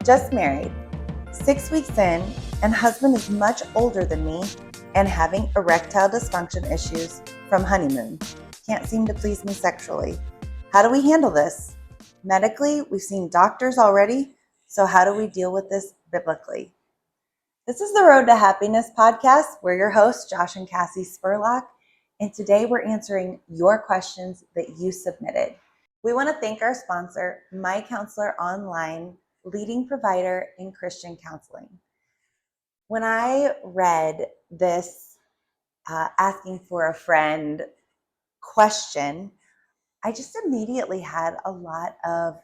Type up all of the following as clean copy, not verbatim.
Just married, 6 weeks in, and husband is much older than me and having erectile dysfunction issues from honeymoon. Can't seem to please me sexually. How do we handle this? Medically, we've seen doctors already, so how do we deal with this biblically? This is the Road to Happiness podcast. We're your hosts, Josh and Cassie Spurlock, and today we're answering your questions that you submitted. We want to thank our sponsor, My Counselor Online, leading provider in Christian counseling. When I read this asking for a friend question, I just immediately had a lot of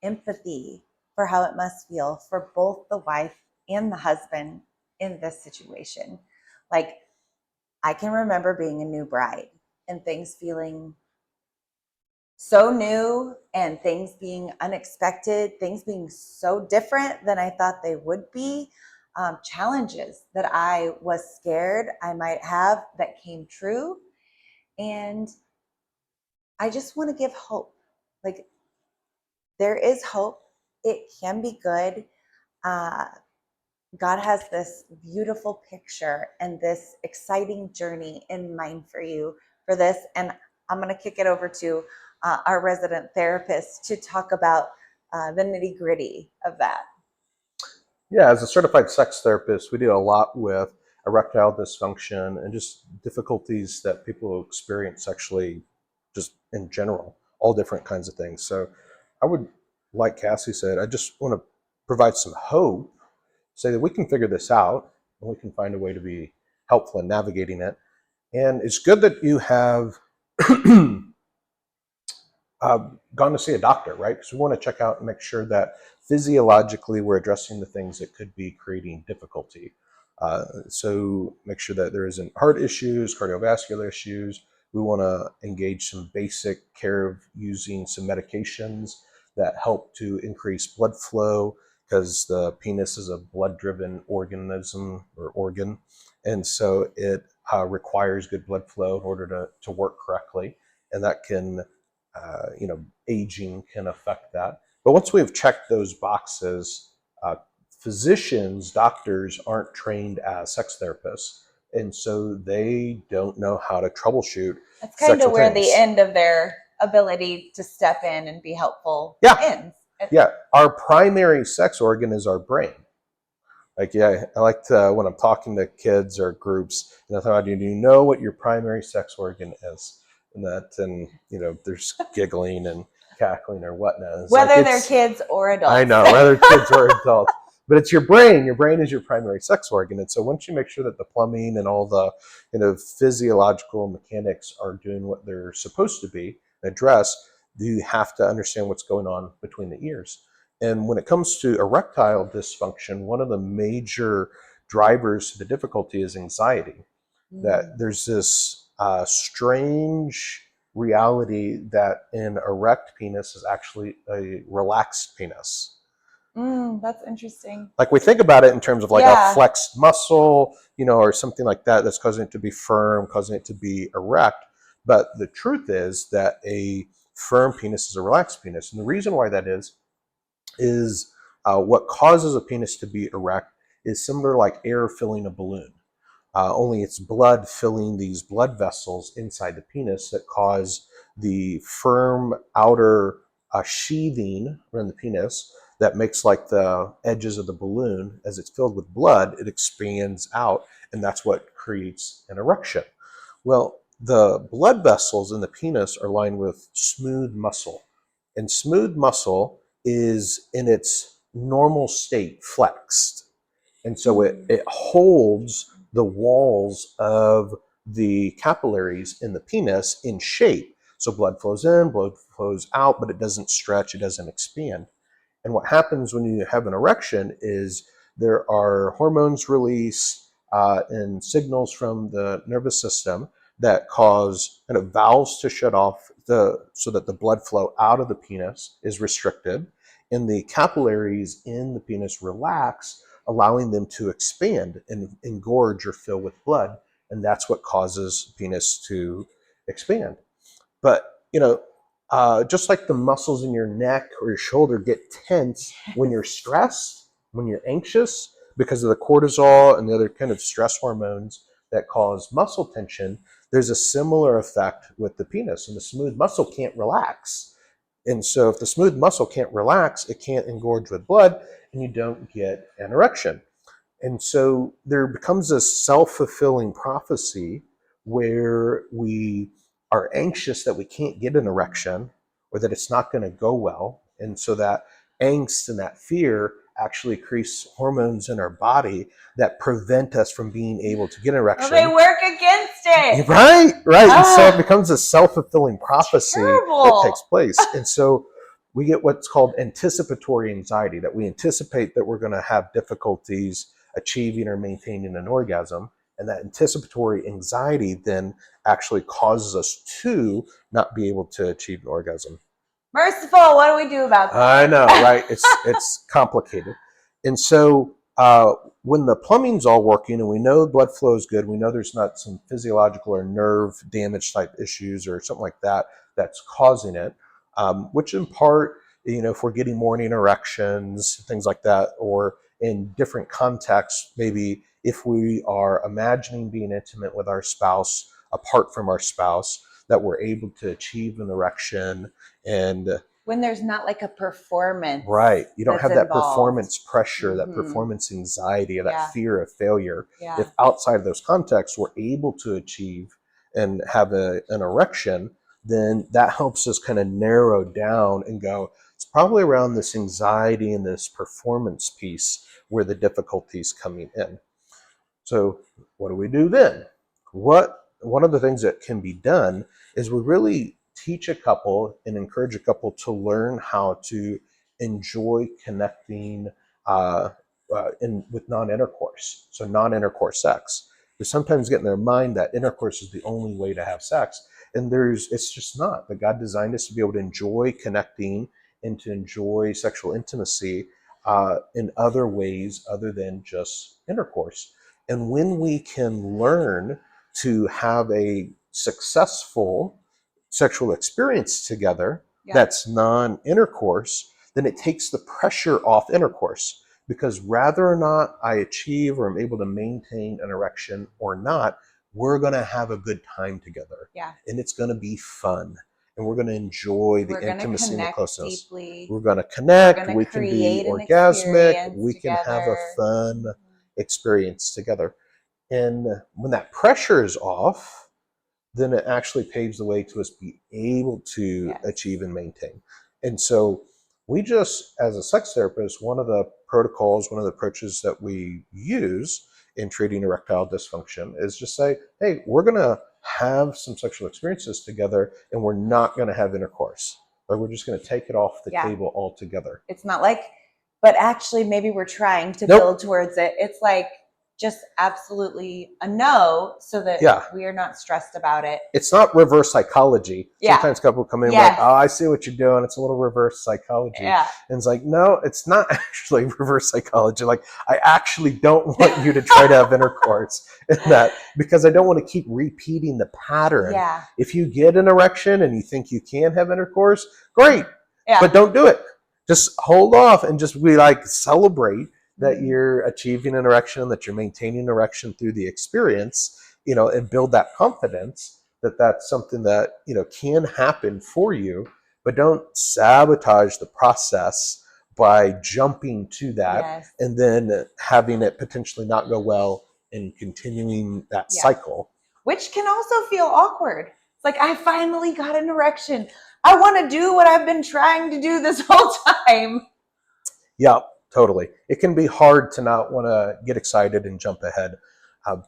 empathy for how it must feel for both the wife and the husband in this situation. Like, I can remember being a new bride and things feeling so new and things being unexpected, things being so different than I thought they would be, challenges that I was scared I might have that came true. And I just want to give hope. Like, there is hope. It can be good. God has this beautiful picture and this exciting journey in mind for you for this. And I'm going to kick it over to our resident therapist to talk about the nitty gritty of that. Yeah, as a certified sex therapist, we deal a lot with erectile dysfunction and just difficulties that people experience sexually, just in general, all different kinds of things. So I would, like Cassie said, I just want to provide some hope, say that we can figure this out and we can find a way to be helpful in navigating it. And it's good that you have gone to see a doctor, right? Because we want to check out and make sure that physiologically we're addressing the things that could be creating difficulty. So make sure that there isn't heart issues, cardiovascular issues. We want to engage some basic care of using some medications that help to increase blood flow, because the penis is a blood-driven organism or organ. And so it requires good blood flow in order to work correctly. And that can aging can affect that. But once we've checked those boxes, physicians, doctors aren't trained as sex therapists. And so they don't know how to troubleshoot. That's kind of where the end of their ability to step in and be helpful ends. Yeah. Our primary sex organ is our brain. Like, I like to, when I'm talking to kids or groups, and I thought, do you know what your primary sex organ is? And there's giggling and cackling or whatnot. Whether they're kids or adults. I know, whether kids or adults. But it's your brain. Your brain is your primary sex organ. And so once you make sure that the plumbing and all the physiological mechanics are doing what they're supposed to be, addressed, you have to understand what's going on between the ears. And when it comes to erectile dysfunction, one of the major drivers to the difficulty is anxiety. That there's this strange reality that an erect penis is actually a relaxed penis. That's interesting. Like, we think about it in terms of like a flexed muscle, or something like that that's causing it to be firm, causing it to be erect. But the truth is that a firm penis is a relaxed penis. And the reason why that is what causes a penis to be erect is similar like air filling a balloon. Only it's blood filling these blood vessels inside the penis that cause the firm outer sheathing around the penis that makes like the edges of the balloon. As it's filled with blood, it expands out, and that's what creates an erection. Well, the blood vessels in the penis are lined with smooth muscle, and smooth muscle is in its normal state flexed. And so it holds the walls of the capillaries in the penis in shape. So blood flows in, blood flows out, but it doesn't stretch, it doesn't expand. And what happens when you have an erection is there are hormones released and signals from the nervous system that cause kind of valves to shut off so that the blood flow out of the penis is restricted, and the capillaries in the penis relax, allowing them to expand and engorge or fill with blood. And that's what causes penis to expand. But, just like the muscles in your neck or your shoulder get tense when you're stressed, when you're anxious, because of the cortisol and the other kind of stress hormones that cause muscle tension, there's a similar effect with the penis, and the smooth muscle can't relax. And so if the smooth muscle can't relax, it can't engorge with blood, and you don't get an erection. And so there becomes a self-fulfilling prophecy where we are anxious that we can't get an erection or that it's not going to go well. And so that angst and that fear actually creates hormones in our body that prevent us from being able to get an erection. Well, they work against it. Right. And so it becomes a self-fulfilling prophecy that takes place. And so we get what's called anticipatory anxiety, that we anticipate that we're going to have difficulties achieving or maintaining an orgasm. And that anticipatory anxiety then actually causes us to not be able to achieve an orgasm. Merciful, what do we do about that? I know, right? It's complicated. And so when the plumbing's all working and we know blood flow is good, we know there's not some physiological or nerve damage type issues or something like that that's causing it, which in part, if we're getting morning erections, things like that, or in different contexts, maybe if we are imagining being intimate with our spouse apart from our spouse, that we're able to achieve an erection. And when there's not like a performance, right, you don't have that involved. Performance pressure, that performance anxiety, or that fear of failure. If outside of those contexts we're able to achieve and have an erection, then that helps us kind of narrow down and go, it's probably around this anxiety and this performance piece where the difficulty's coming in. So what do we do then? One of the things that can be done is we really teach a couple and encourage a couple to learn how to enjoy connecting with non-intercourse, so non-intercourse sex. They sometimes get in their mind that intercourse is the only way to have sex, and it's just not. That God designed us to be able to enjoy connecting and to enjoy sexual intimacy in other ways other than just intercourse. And when we can learn to have a successful sexual experience together that's non-intercourse, then it takes the pressure off intercourse. Because whether or not I achieve or am able to maintain an erection or not, we're going to have a good time together. And it's going to be fun. And we're going to enjoy the intimacy and the closeness. Deeply. We're going to connect. We can be orgasmic. We can have a fun experience together. And when that pressure is off, then it actually paves the way to us be able to achieve and maintain. And so we just, as a sex therapist, one of the protocols, one of the approaches that we use in treating erectile dysfunction is just say, hey, we're going to have some sexual experiences together and we're not going to have intercourse. Or we're just going to take it off the table altogether. It's not like, but actually maybe we're trying to build towards it. It's like, just absolutely a no, so that we are not stressed about it. It's not reverse psychology. Sometimes couples come in like, oh, I see what you're doing. It's a little reverse psychology. And it's like, no, it's not actually reverse psychology. Like, I actually don't want you to try to have intercourse in that, because I don't want to keep repeating the pattern. If you get an erection and you think you can have intercourse, great. But don't do it. Just hold off and just be like, celebrate that you're achieving an erection, that you're maintaining an erection through the experience, and build that confidence that that's something that, can happen for you, but don't sabotage the process by jumping to that and then having it potentially not go well and continuing that cycle. Which can also feel awkward. It's like, I finally got an erection. I want to do what I've been trying to do this whole time. Yeah. Totally. It can be hard to not want to get excited and jump ahead,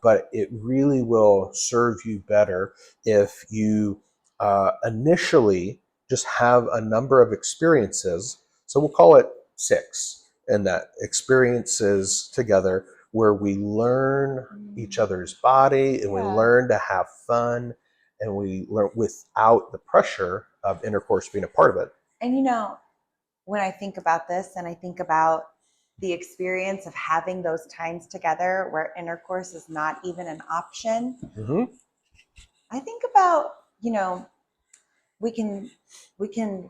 but it really will serve you better if you initially just have a number of experiences. So we'll call it 6, and that experiences together where we learn each other's body and we learn to have fun and we learn without the pressure of intercourse being a part of it. And when I think about this and I think about the experience of having those times together where intercourse is not even an option, I think about, we can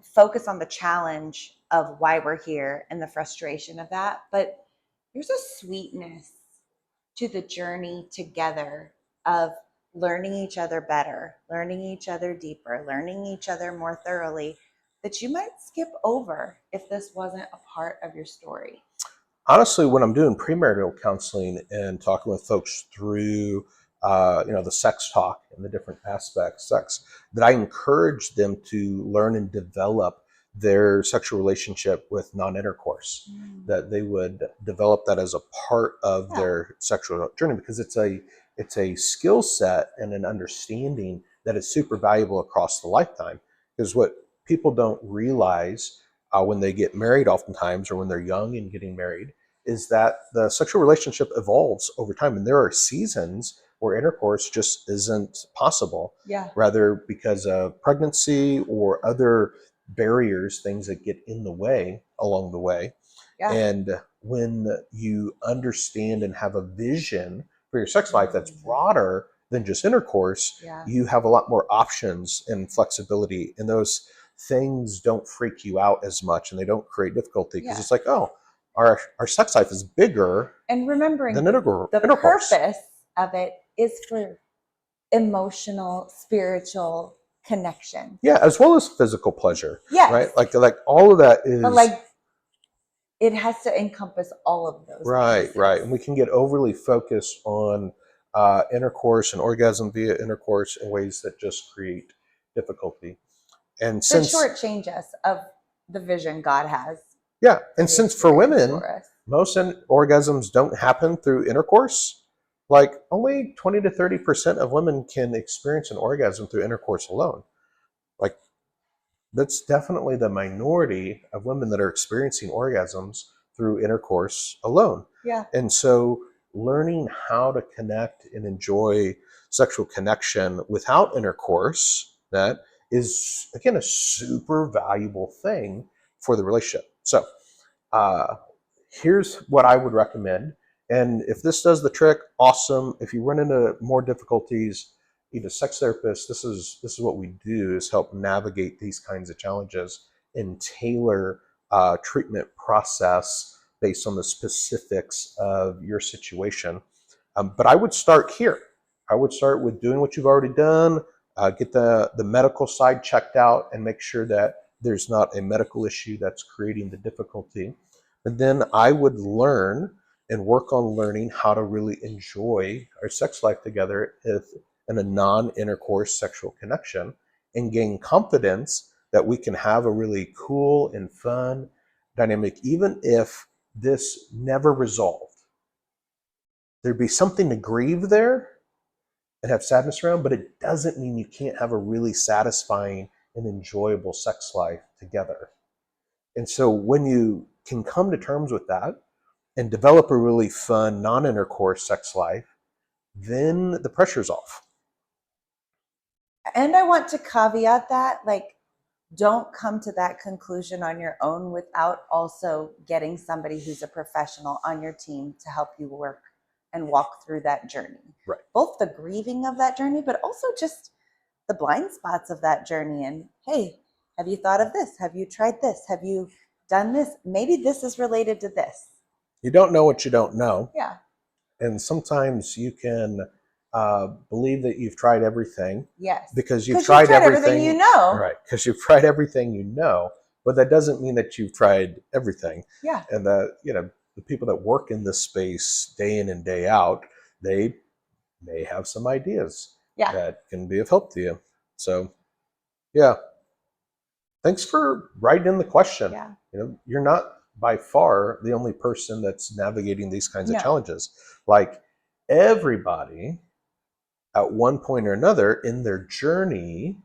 focus on the challenge of why we're here and the frustration of that, but there's a sweetness to the journey together of learning each other better, learning each other deeper, learning each other more thoroughly that you might skip over if this wasn't a part of your story. Honestly, when I'm doing premarital counseling and talking with folks through, the sex talk and the different aspects of sex, that I encourage them to learn and develop their sexual relationship with non-intercourse, that they would develop that as a part of their sexual journey, because it's a skill set and an understanding that is super valuable across the lifetime. Because what people don't realize when they get married, oftentimes, or when they're young and getting married, is that the sexual relationship evolves over time, and there are seasons where intercourse just isn't possible. Rather because of pregnancy or other barriers, things that get in the way along the way. And when you understand and have a vision for your sex life that's broader than just intercourse, you have a lot more options and flexibility, and those things don't freak you out as much, and they don't create difficulty, because it's like, oh, our sex life is bigger. And remembering than the intercourse. purpose of it is for emotional, spiritual connection. Yeah, as well as physical pleasure. Yes. Right? Like all of that is, but like it has to encompass all of those pieces. Right. And we can get overly focused on intercourse and orgasm via intercourse in ways that just create difficulty. And since shortchange us of the vision God has. Yeah, and since for women, most orgasms don't happen through intercourse, like only 20 to 30% of women can experience an orgasm through intercourse alone. Like, that's definitely the minority of women that are experiencing orgasms through intercourse alone. And so learning how to connect and enjoy sexual connection without intercourse, that is, again, a super valuable thing for the relationship. So here's what I would recommend. And if this does the trick, awesome. If you run into more difficulties, need a sex therapist. This is what we do, is help navigate these kinds of challenges and tailor treatment process based on the specifics of your situation. But I would start here. I would start with doing what you've already done. Get the medical side checked out and make sure that there's not a medical issue that's creating the difficulty. And then I would learn and work on learning how to really enjoy our sex life together in a non-intercourse sexual connection, and gain confidence that we can have a really cool and fun dynamic, even if this never resolved. There'd be something to grieve there and have sadness around, but it doesn't mean you can't have a really satisfying and enjoyable sex life together. And so when you can come to terms with that and develop a really fun non-intercourse sex life, then the pressure's off. And I want to caveat that, like, don't come to that conclusion on your own without also getting somebody who's a professional on your team to help you work and walk through that journey. Right. Both the grieving of that journey, but also just the blind spots of that journey. And hey, have you thought of this? Have you tried this? Have you done this? Maybe this is related to this. You don't know what you don't know. Yeah. And sometimes you can believe that you've tried everything. Yes. Because you've tried everything you know. Right. Because you've tried everything you know. But that doesn't mean that you've tried everything. Yeah. And that, the people that work in this space day in and day out, they may have some ideas that can be of help to you. So, yeah. Thanks for writing in the question. Yeah. You're not by far the only person that's navigating these kinds of challenges. Like, everybody at one point or another in their journey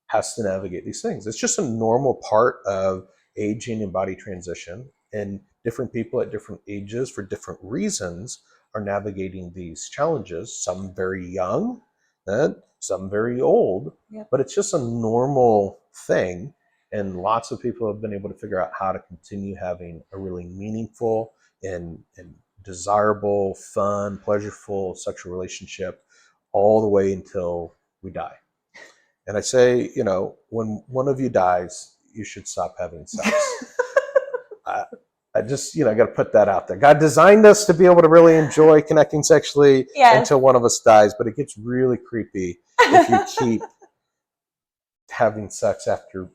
has to navigate these things. It's just a normal part of aging and body transition, and different people at different ages for different reasons are navigating these challenges. Some very young, and some very old, but it's just a normal thing. And lots of people have been able to figure out how to continue having a really meaningful and desirable, fun, pleasureful sexual relationship all the way until we die. And I say, when one of you dies, you should stop having sex. I just, got to put that out there. God designed us to be able to really enjoy connecting sexually until one of us dies, but it gets really creepy if you keep having sex after.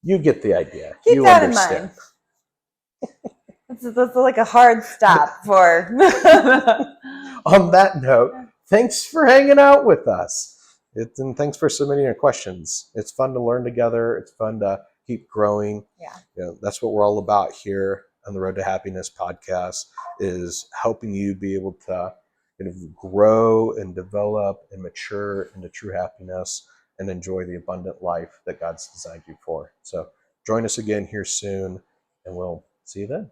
You get the idea. Keep you that understand. in mind. That's like a hard stop for. On that note, thanks for hanging out with us. And thanks for submitting your questions. It's fun to learn together. It's fun to keep growing. Yeah. That's what we're all about here on the Road to Happiness podcast, is helping you be able to grow and develop and mature into true happiness and enjoy the abundant life that God's designed you for. So join us again here soon, and we'll see you then.